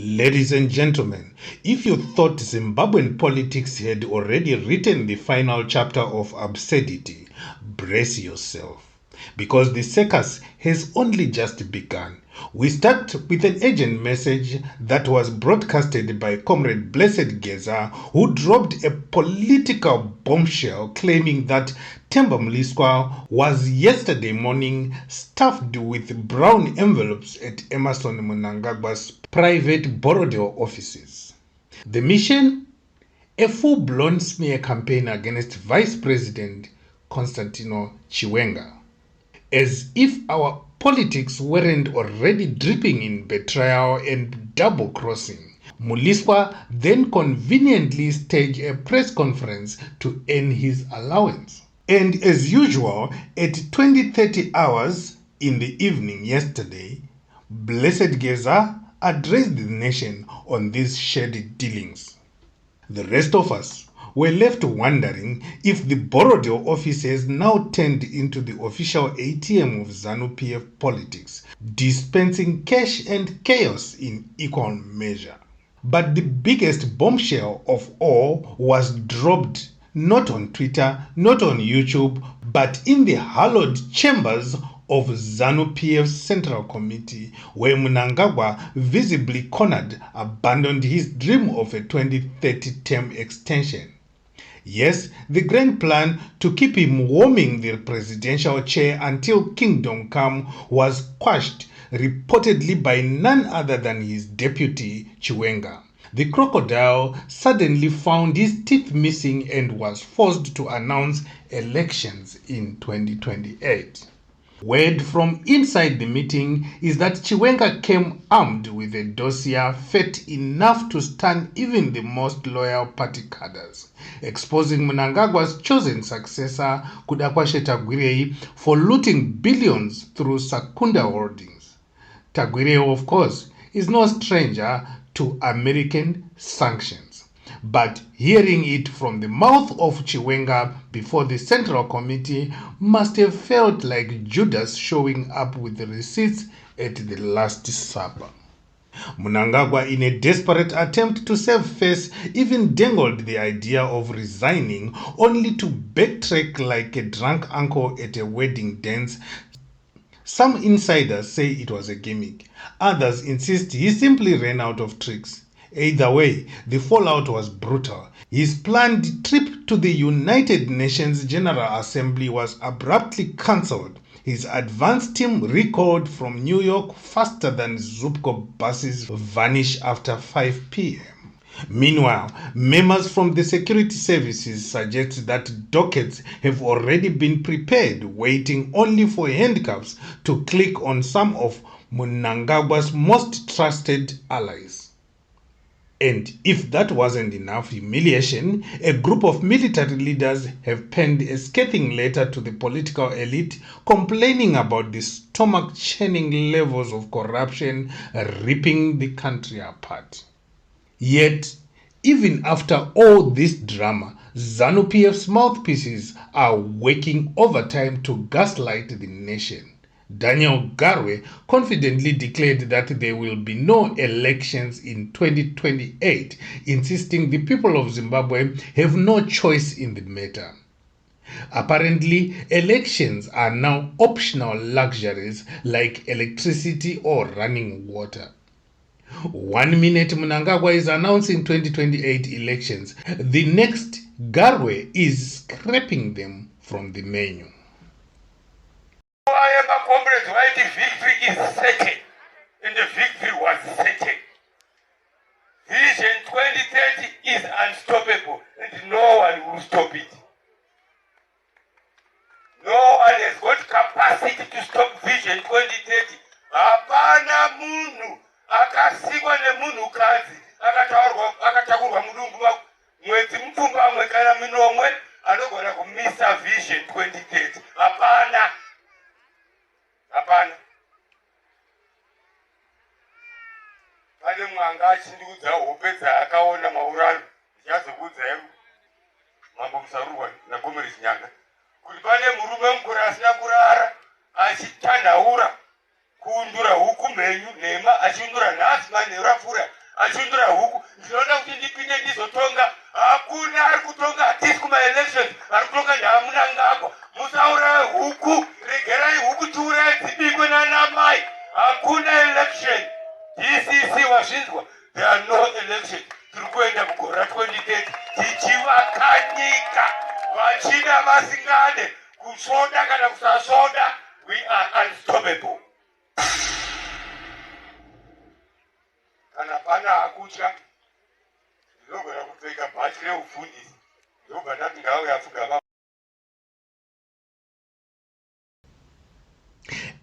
Ladies and gentlemen, if you thought Zimbabwean politics had already written the final chapter of absurdity, brace yourself, because the circus has only just begun. We start with an urgent message that was broadcasted by Comrade Blessed Geza, who dropped a political bombshell claiming that Temba Mliswa was yesterday morning stuffed with brown envelopes at Emerson Mnangagwa's private Borodale offices. The mission? A full-blown smear campaign against Vice President Constantino Chiwenga. As if our politics weren't already dripping in betrayal and double-crossing, Mliswa then conveniently staged a press conference to earn his allowance. And as usual, at 20:30 hours in the evening yesterday, Blessed Geza addressed the nation on these shady dealings. The rest of us were left wondering if the Borodale office has now turned into the official ATM of ZANU PF politics, dispensing cash and chaos in equal measure. But the biggest bombshell of all was dropped not on Twitter, not on YouTube, but in the hallowed chambers of ZANU PF's Central Committee, where Mnangagwa, visibly cornered, abandoned his dream of a 2030 term extension. Yes, the grand plan to keep him warming the presidential chair until kingdom come was quashed, reportedly by none other than his deputy, Chiwenga. The crocodile suddenly found his teeth missing and was forced to announce elections in 2028. Word from inside the meeting is that Chiwenga came armed with a dossier fat enough to stun even the most loyal party cadres, exposing Mnangagwa's chosen successor, Kudakwashe Tagwirei, for looting billions through Sakunda holdings. Tagwirei, of course, is no stranger to American sanctions. But hearing it from the mouth of Chiwenga before the Central Committee must have felt like Judas showing up with the receipts at the Last Supper. Mnangagwa, in a desperate attempt to save face, even dangled the idea of resigning, only to backtrack like a drunk uncle at a wedding dance. Some insiders say it was a gimmick. Others insist he simply ran out of tricks. Either way, the fallout was brutal. His planned trip to the United Nations General Assembly was abruptly cancelled. His advance team recalled from New York faster than Zupco buses vanish after 5 p.m. Meanwhile, members from the security services suggest that dockets have already been prepared, waiting only for handcuffs to click on some of Mnangagwa's most trusted allies. And if that wasn't enough humiliation, a group of military leaders have penned a scathing letter to the political elite complaining about the stomach-churning levels of corruption ripping the country apart. Yet, even after all this drama, ZANU PF's mouthpieces are working overtime to gaslight the nation. Daniel Garwe confidently declared that there will be no elections in 2028, insisting the people of Zimbabwe have no choice in the matter. Apparently, elections are now optional luxuries like electricity or running water. 1 minute Mnangagwa is announcing 2028 elections. The next, Garwe is scrapping them from the menu. I am a comrade why the victory is certain, and the victory was certain. Vision 2030 is unstoppable, and no one will stop it. No one has got capacity to stop Vision 2030. Hapana munhu akasikwa nemunhu kadzi akatakurwa mudumbu mwedzi mupfumbamwe kana minomwe anogona kumisa Vision 2030. Hapana. Pane mwanga achindikudza hope dzaakaona maurano ndichazokudza yangu mambo musarurwa nakomeri Chinyanga kuti pane murume mukuru asina kurara achitanhaura kuundura huku mhenyu nhema achiundura nhasi manheru apfuura achindura huku ndinoda kuti ndipinde ndizotonga. Hakuna ari kutonga, hatisi kuma-elections, ari kutonga naMnangagwa. Musauraye huku, regerai huku tiuraye dzibikwe nanamai. Hakuna election. DCC wazvinzwa, there are no elections. Tiri kuenda kugora 2030 tichivaka nyika vachida vasingade kusoda kana kusasoda. We are unstoppable. Kana pana akutya ndinogona kupfeka bhachi reufundisi ndobva ndati ngauya apfuga.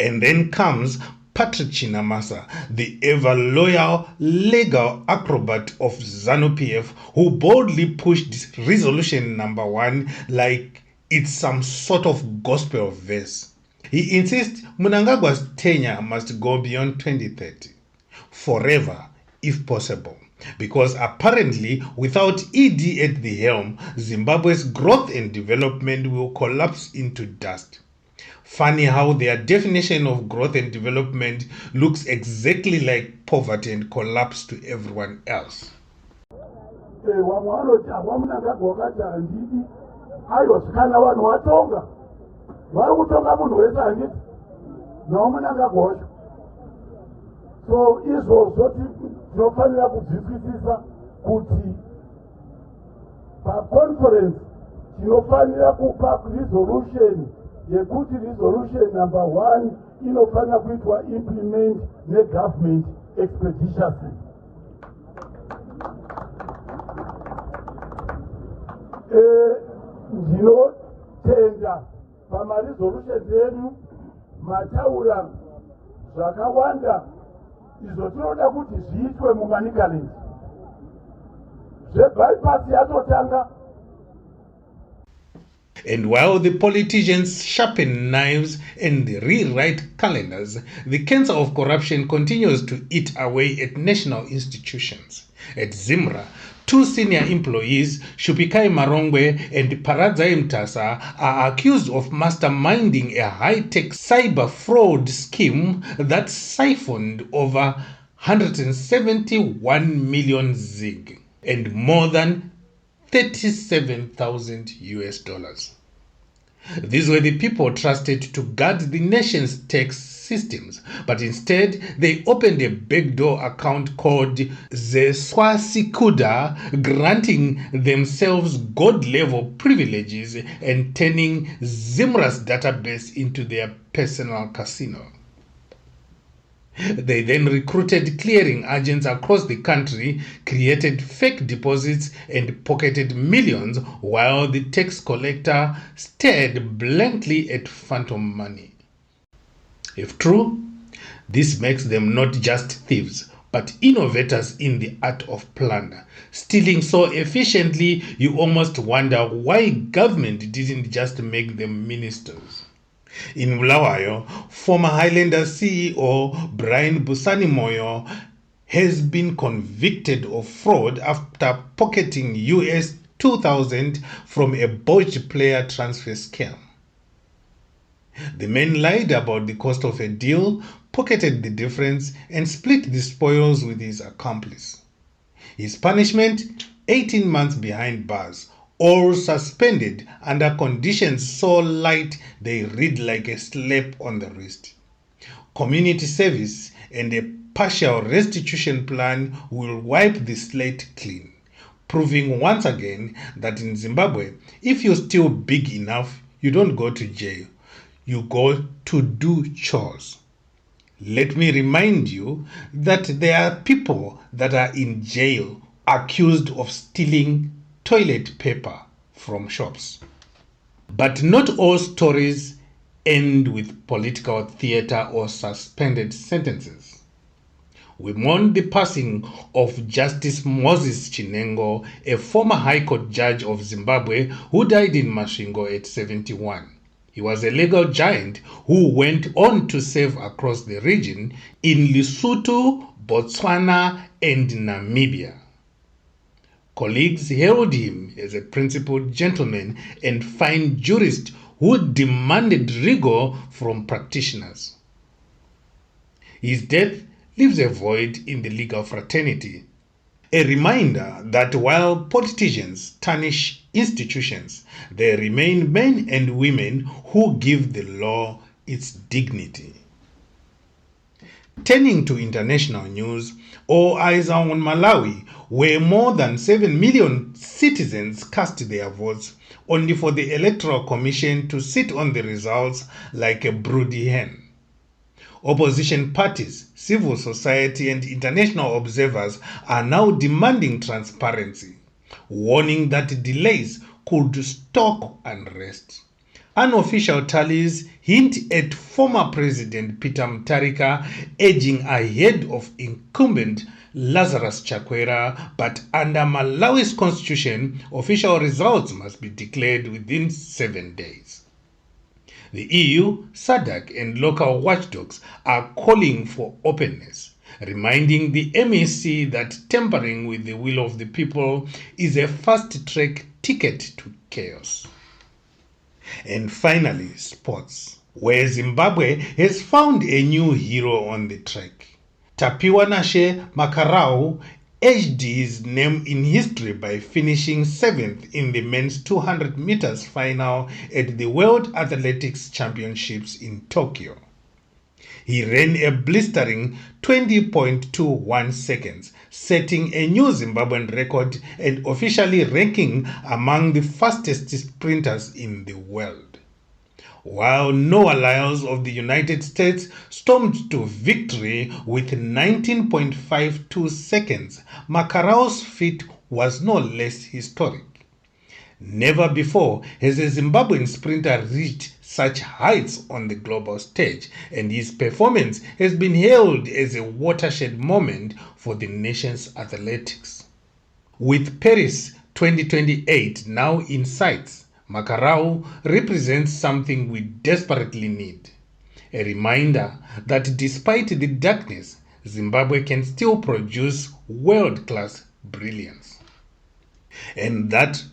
And then comes Patrick Chinamasa, the ever-loyal legal acrobat of ZANU PF, who boldly pushed resolution number 1 like it's some sort of gospel verse. He insists Mnangagwa's tenure must go beyond 2030, forever if possible, because apparently without ED at the helm, Zimbabwe's growth and development will collapse into dust. Funny how their definition of growth and development looks exactly like poverty and collapse to everyone else. So izvozvo tinofanira kuzwisisa kuti paconference tinofanira kupa resolution yekuti resolution number 1 inofanira kuitwa implement negovernment expeditiously. Ndinotenda pamaresolution edu mataura zvakawanda izvo tinoda kuti zviitwe mumanikalenzi zvebypass yatotanga. And while the politicians sharpen knives and rewrite calendars, the cancer of corruption continues to eat away at national institutions. At ZIMRA, 2 senior employees, Shupikai Marongwe and Paradzai Mtasa, are accused of masterminding a high-tech cyber fraud scheme that siphoned over 171 million ZiG and more than $37,000. These were the people trusted to guard the nation's tax systems, but instead they opened a backdoor account called Zeswasikuda, granting themselves god-level privileges and turning ZIMRA's database into their personal casino. They then recruited clearing agents across the country, created fake deposits, and pocketed millions while the tax collector stared blankly at phantom money. If true, this makes them not just thieves, but innovators in the art of plunder, stealing so efficiently you almost wonder why government didn't just make them ministers. In Bulawayo, former Highlanders CEO Brian Busani Moyo has been convicted of fraud after pocketing US 2,000 from a botched player transfer scam. The man lied about the cost of a deal, pocketed the difference, and split the spoils with his accomplice. His punishment, 18 months behind bars, all suspended under conditions so light they read like a slap on the wrist. Community service and a partial restitution plan will wipe the slate clean, proving once again that in Zimbabwe, if you're still big enough, you don't go to jail. You go to do chores. Let me remind you that there are people that are in jail accused of stealing toilet paper from shops. But not all stories end with political theater or suspended sentences. We mourn the passing of Justice Moses Chinhengo, a former High Court judge of Zimbabwe who died in Masvingo at 71. He was a legal giant who went on to serve across the region in Lesotho, Botswana, and Namibia. Colleagues hailed him as a principled gentleman and fine jurist who demanded rigor from practitioners. His death leaves a void in the legal fraternity, A reminder that while politicians tarnish institutions, there remain men and women who give the law its dignity. Turning to international news, all eyes are on Malawi, where more than 7 million citizens cast their votes, only for the Electoral Commission to sit on the results like a broody hen. Opposition parties, civil society, and international observers are now demanding transparency, warning that delays could stoke unrest. Unofficial tallies hint at former President Peter Mutharika edging ahead of incumbent Lazarus Chakwera, but under Malawi's constitution, official results must be declared within 7 days. The EU, SADC, and local watchdogs are calling for openness, reminding the MEC that tampering with the will of the people is a fast-track ticket to chaos. And finally, sports, where Zimbabwe has found a new hero on the track. Tapiwanashe Makarau edged his name in history by finishing 7th in the men's 200 meters final at the World Athletics Championships in Tokyo. He ran a blistering 20.21 seconds, setting a new Zimbabwean record and officially ranking among the fastest sprinters in the world. While Noah Lyles of the United States stormed to victory with 19.52 seconds, Makarau's feat was no less historic. Never before has a Zimbabwean sprinter reached such heights on the global stage, and his performance has been hailed as a watershed moment for the nation's athletics. With Paris 2028 now in sight, Makarau represents something we desperately need. A reminder that despite the darkness, Zimbabwe can still produce world-class brilliance. And that,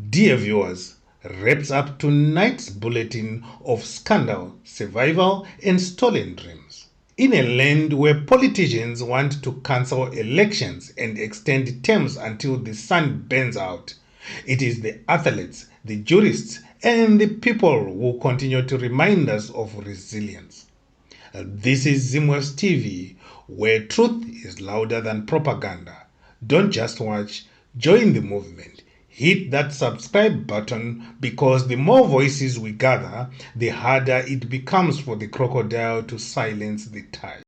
dear viewers, wraps up tonight's bulletin of scandal, survival, and stolen dreams. In a land where politicians want to cancel elections and extend terms until the sun burns out, it is the athletes, the jurists, and the people who continue to remind us of resilience. This is Zimwaves TV, where truth is louder than propaganda. Don't just watch, join the movement. Hit that subscribe button, because the more voices we gather, the harder it becomes for the crocodile to silence the tide.